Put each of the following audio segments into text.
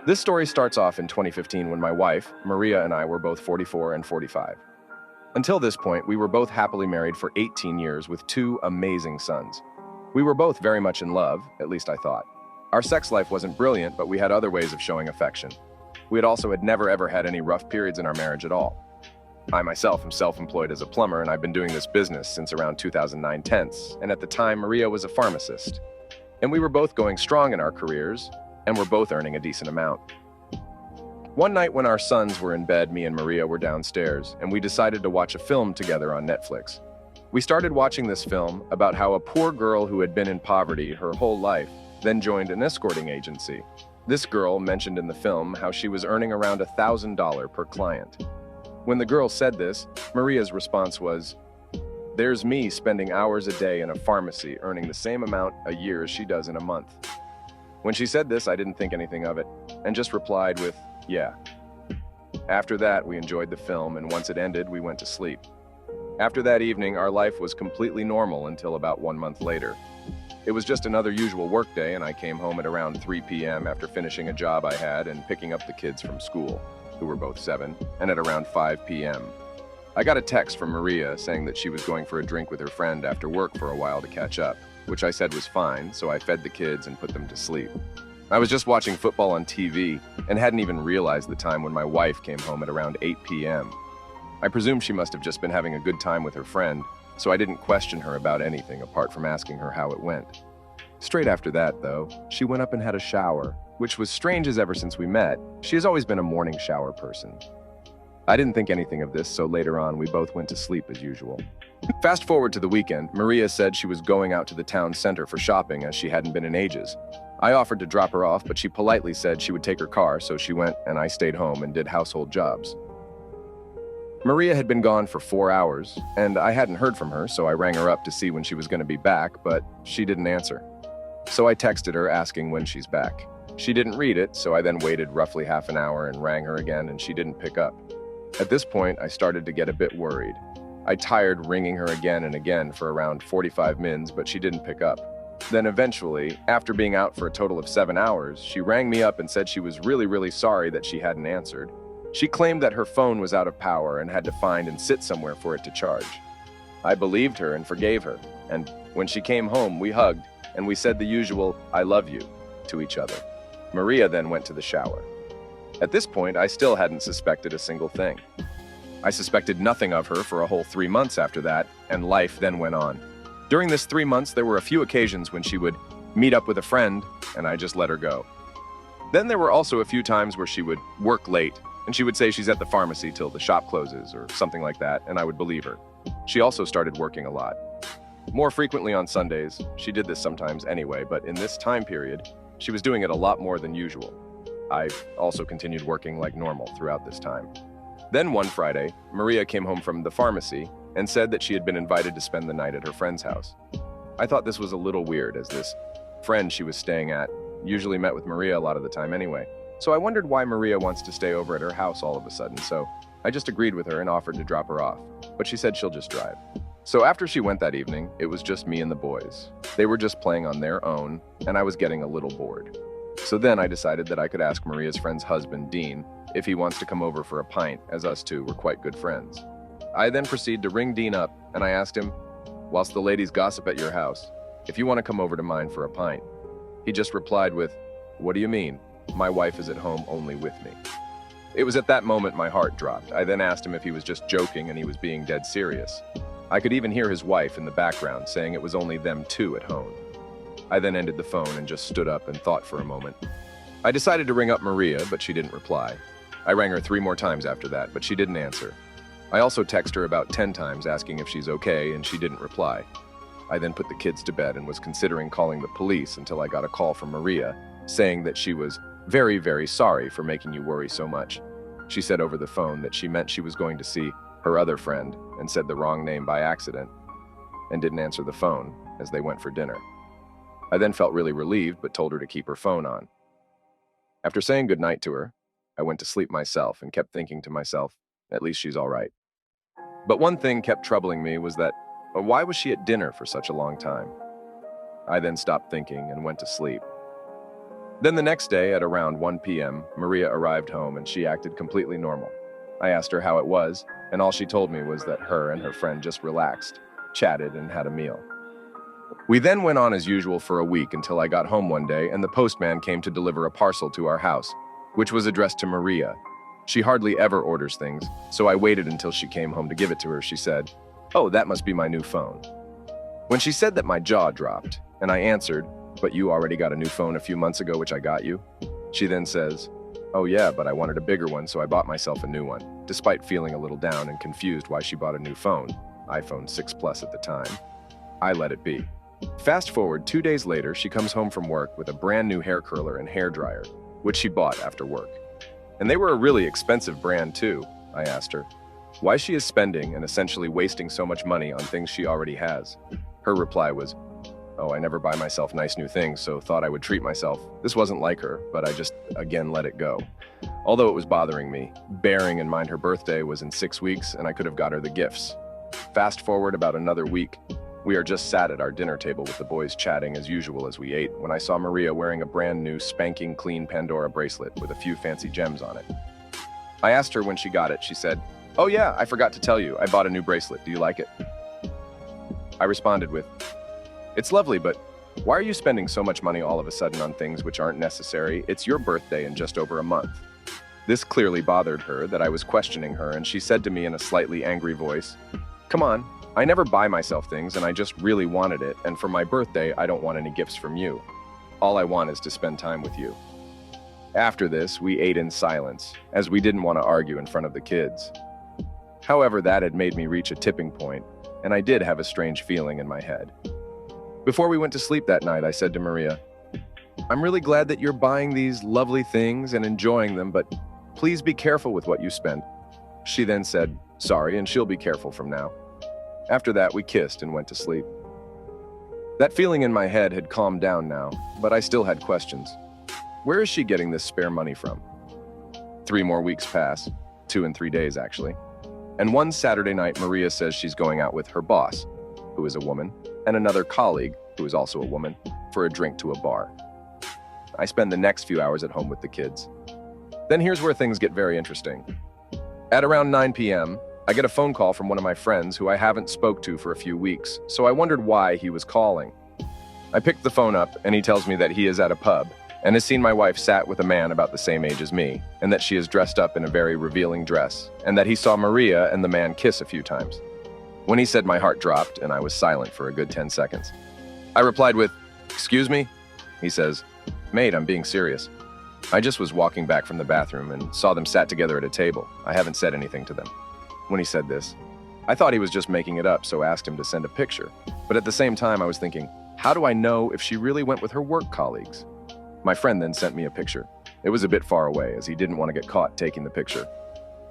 This story starts off in 2015 when my wife, Maria, and I were both 44 and 45. Until this point, we were both happily married for 18 years with two amazing sons. We were both very much in love, at least I thought. Our sex life wasn't brilliant, but we had other ways of showing affection. We had never ever had any rough periods in our marriage at all. I myself am self-employed as a plumber, and I've been doing this business since around 2009-10, and at the time Maria was a pharmacist. And we were both going strong in our careers, and were both earning a decent amount. One night when our sons were in bed, me and Maria were downstairs, and we decided to watch a film together on Netflix. We started watching this film about how a poor girl who had been in poverty her whole life then joined an escorting agency. This girl mentioned in the film how she was earning around $1,000 per client. When the girl said this, Maria's response was, "There's me spending hours a day in a pharmacy earning the same amount a year as she does in a month." When she said this, I didn't think anything of it, and just replied with, "Yeah." After that, we enjoyed the film, and once it ended, we went to sleep. After that evening, our life was completely normal until about 1 month later. It was just another usual workday, and I came home at around 3 p.m. after finishing a job I had and picking up the kids from school, who were both 7, and at around 5 p.m. I got a text from Maria saying that she was going for a drink with her friend after work for a while to catch up, which I said was fine, so I fed the kids and put them to sleep. I was just watching football on TV and hadn't even realized the time when my wife came home at around 8 p.m. I presume she must have just been having a good time with her friend, so I didn't question her about anything apart from asking her how it went. Straight after that, though, she went up and had a shower, which was strange as ever since we met. She has always been a morning shower person. I didn't think anything of this, so later on we both went to sleep as usual. Fast forward to the weekend, Maria said she was going out to the town center for shopping as she hadn't been in ages. I offered to drop her off, but she politely said she would take her car, so she went and I stayed home and did household jobs. Maria had been gone for 4 hours, and I hadn't heard from her, so I rang her up to see when she was going to be back, but she didn't answer. So I texted her asking when she's back. She didn't read it, so I then waited roughly half an hour and rang her again, and she didn't pick up. At this point, I started to get a bit worried. I tired ringing her again and again for around 45 minutes, but she didn't pick up. Then eventually, after being out for a total of 7 hours, she rang me up and said she was really sorry that she hadn't answered. She claimed that her phone was out of power and had to find and sit somewhere for it to charge. I believed her and forgave her, and when she came home, we hugged, and we said the usual, "I love you," to each other. Maria then went to the shower. At this point, I still hadn't suspected a single thing. I suspected nothing of her for a whole 3 months after that, and life then went on. During this 3 months, there were a few occasions when she would meet up with a friend, and I just let her go. Then there were also a few times where she would work late, and she would say she's at the pharmacy till the shop closes or something like that, and I would believe her. She also started working a lot. More frequently on Sundays. She did this sometimes anyway, but in this time period, she was doing it a lot more than usual. I also continued working like normal throughout this time. Then one Friday, Maria came home from the pharmacy and said that she had been invited to spend the night at her friend's house. I thought this was a little weird, as this friend she was staying at usually met with Maria a lot of the time anyway. So I wondered why Maria wants to stay over at her house all of a sudden, so I just agreed with her and offered to drop her off, but she said she'll just drive. So after she went that evening, it was just me and the boys. They were just playing on their own, and I was getting a little bored. So then I decided that I could ask Maria's friend's husband, Dean, if he wants to come over for a pint, as us two were quite good friends. I then proceeded to ring Dean up, and I asked him, "Whilst the ladies gossip at your house, if you want to come over to mine for a pint." He just replied with, "What do you mean? My wife is at home only with me." It was at that moment my heart dropped. I then asked him if he was just joking and he was being dead serious. I could even hear his wife in the background saying it was only them two at home. I then ended the phone and just stood up and thought for a moment. I decided to ring up Maria, but she didn't reply. I rang her 3 more times after that, but she didn't answer. I also texted her about 10 times asking if she's okay, and she didn't reply. I then put the kids to bed and was considering calling the police until I got a call from Maria saying that she was very sorry for making you worry so much. She said over the phone that she meant she was going to see her other friend and said the wrong name by accident and didn't answer the phone as they went for dinner. I then felt really relieved but told her to keep her phone on. After saying goodnight to her, I went to sleep myself and kept thinking to myself, at least she's all right. But one thing kept troubling me was that, why was she at dinner for such a long time? I then stopped thinking and went to sleep. Then the next day at around 1 p.m., Maria arrived home and she acted completely normal. I asked her how it was, and all she told me was that her and her friend just relaxed, chatted, and had a meal. We then went on as usual for a week until I got home one day and the postman came to deliver a parcel to our house, which was addressed to Maria. She hardly ever orders things, so I waited until she came home to give it to her. She said, "Oh, that must be my new phone." When she said that, my jaw dropped, and I answered, "But you already got a new phone a few months ago, which I got you." She then says, "Oh yeah, but I wanted a bigger one, so I bought myself a new one," despite feeling a little down and confused why she bought a new phone, iPhone 6 Plus at the time. I let it be. Fast forward 2 days later, she comes home from work with a brand new hair curler and hair dryer, which she bought after work. And they were a really expensive brand too. I asked her why she is spending and essentially wasting so much money on things she already has. Her reply was, "Oh, I never buy myself nice new things, so thought I would treat myself." This wasn't like her, but I just, again, let it go. Although it was bothering me, bearing in mind her birthday was in 6 weeks and I could have got her the gifts. Fast forward about another week, we are just sat at our dinner table with the boys chatting as usual as we ate when I saw Maria wearing a brand new spanking clean Pandora bracelet with a few fancy gems on it. I asked her when she got it. She said, "Oh yeah, I forgot to tell you, I bought a new bracelet. Do you like it?" I responded with, "It's lovely, but why are you spending so much money all of a sudden on things which aren't necessary? It's your birthday in just over a month." This clearly bothered her that I was questioning her, and she said to me in a slightly angry voice, "Come on, I never buy myself things and I just really wanted it, and for my birthday I don't want any gifts from you. All I want is to spend time with you." After this, we ate in silence, as we didn't want to argue in front of the kids. However, that had made me reach a tipping point, and I did have a strange feeling in my head. Before we went to sleep that night, I said to Maria, "I'm really glad that you're buying these lovely things and enjoying them, but please be careful with what you spend." She then said, "Sorry," and she'll be careful from now. After that, we kissed and went to sleep. That feeling in my head had calmed down now, but I still had questions. Where is she getting this spare money from? 3 more weeks pass, 2 and 3 days actually. And one Saturday night, Maria says she's going out with her boss, who is a woman, and another colleague, who is also a woman, for a drink to a bar. I spend the next few hours at home with the kids. Then here's where things get very interesting. At around 9 p.m., I get a phone call from one of my friends who I haven't spoke to for a few weeks, so I wondered why he was calling. I picked the phone up, and he tells me that he is at a pub and has seen my wife sat with a man about the same age as me, and that she is dressed up in a very revealing dress, and that he saw Maria and the man kiss a few times. When he said, my heart dropped, and I was silent for a good 10 seconds. I replied with, "Excuse me?" He says, "Mate, I'm being serious. I just was walking back from the bathroom and saw them sat together at a table. I haven't said anything to them." When he said this, I thought he was just making it up, so asked him to send a picture. But at the same time, I was thinking, how do I know if she really went with her work colleagues? My friend then sent me a picture. It was a bit far away, as he didn't want to get caught taking the picture.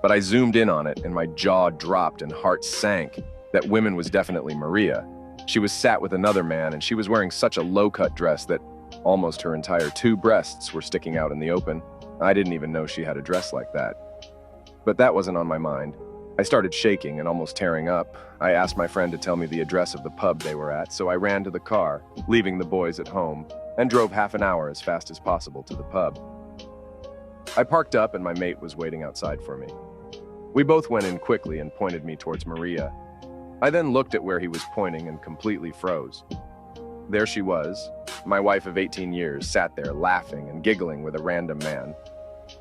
But I zoomed in on it, and my jaw dropped and heart sank. That woman was definitely Maria. She was sat with another man, and she was wearing such a low-cut dress that almost her entire 2 breasts were sticking out in the open. I didn't even know she had a dress like that. But that wasn't on my mind. I started shaking and almost tearing up. I asked my friend to tell me the address of the pub they were at, so I ran to the car, leaving the boys at home, and drove half an hour as fast as possible to the pub. I parked up and my mate was waiting outside for me. We both went in quickly and pointed me towards Maria. I then looked at where he was pointing and completely froze. There she was, my wife of 18 years, sat there laughing and giggling with a random man.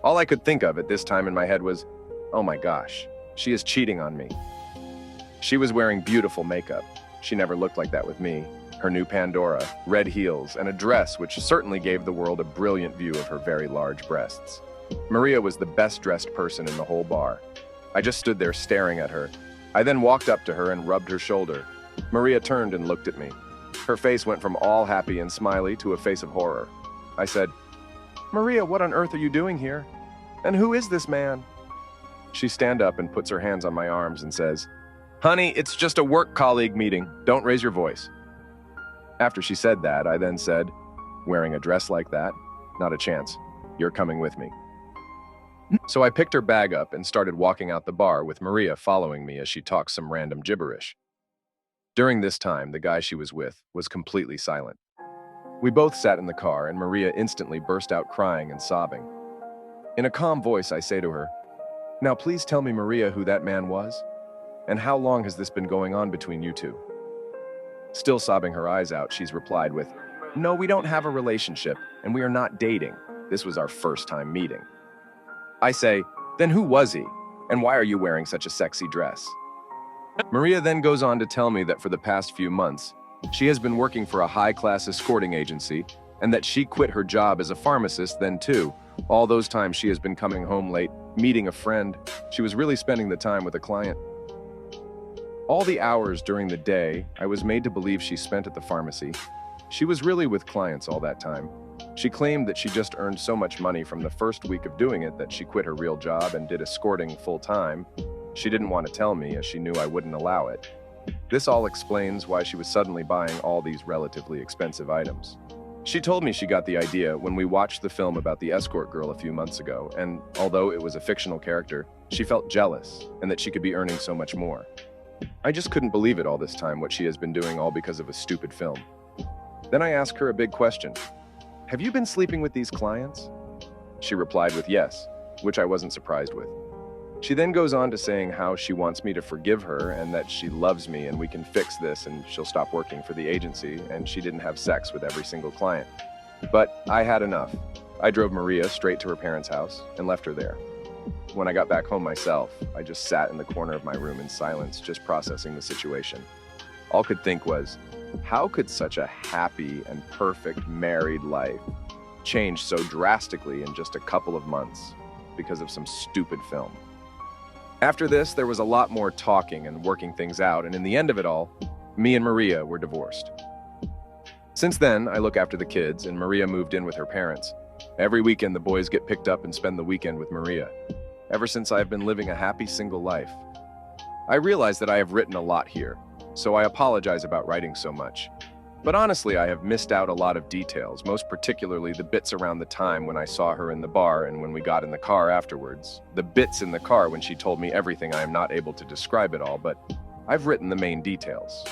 All I could think of at this time in my head was, oh my gosh, she is cheating on me. She was wearing beautiful makeup. She never looked like that with me. Her new Pandora, red heels, and a dress which certainly gave the world a brilliant view of her very large breasts. Maria was the best dressed person in the whole bar. I just stood there staring at her. I then walked up to her and rubbed her shoulder. Maria turned and looked at me. Her face went from all happy and smiley to a face of horror. I said, "Maria, what on earth are you doing here? And who is this man?" She stands up and puts her hands on my arms and says, "Honey, it's just a work colleague meeting. Don't raise your voice." After she said that, I then said, "Wearing a dress like that? Not a chance. You're coming with me." So I picked her bag up and started walking out the bar with Maria following me as she talked some random gibberish. During this time, the guy she was with was completely silent. We both sat in the car, and Maria instantly burst out crying and sobbing. In a calm voice, I say to her, "Now please tell me, Maria, who that man was? And how long has this been going on between you two?" Still sobbing her eyes out, she's replied with, "No, we don't have a relationship, and we are not dating. This was our first time meeting." I say, "Then who was he? And why are you wearing such a sexy dress?" Maria then goes on to tell me that for the past few months, she has been working for a high-class escorting agency, and that she quit her job as a pharmacist then too. All those times she has been coming home late, meeting a friend. She was really spending the time with a client. All the hours during the day, I was made to believe she spent at the pharmacy. She was really with clients all that time. She claimed that she just earned so much money from the first week of doing it that she quit her real job and did escorting full-time. She didn't want to tell me, as she knew I wouldn't allow it. This all explains why she was suddenly buying all these relatively expensive items. She told me she got the idea when we watched the film about the escort girl a few months ago, and although it was a fictional character, she felt jealous and that she could be earning so much more. I just couldn't believe it all this time, what she has been doing all because of a stupid film. Then I asked her a big question. "Have you been sleeping with these clients?" She replied with yes, which I wasn't surprised with. She then goes on to saying how she wants me to forgive her and that she loves me and we can fix this and she'll stop working for the agency, and she didn't have sex with every single client. But I had enough. I drove Maria straight to her parents' house and left her there. When I got back home myself, I just sat in the corner of my room in silence, just processing the situation. All I could think was, how could such a happy and perfect married life change so drastically in just a couple of months because of some stupid film? After this, there was a lot more talking and working things out, and in the end of it all, me and Maria were divorced. Since then, I look after the kids, and Maria moved in with her parents. Every weekend, the boys get picked up and spend the weekend with Maria. Ever since I have been living a happy single life. I realize that I have written a lot here, so I apologize about writing so much. But honestly, I have missed out a lot of details, most particularly the bits around the time when I saw her in the bar and when we got in the car afterwards. The bits in the car when she told me everything. I am not able to describe it all, but I've written the main details.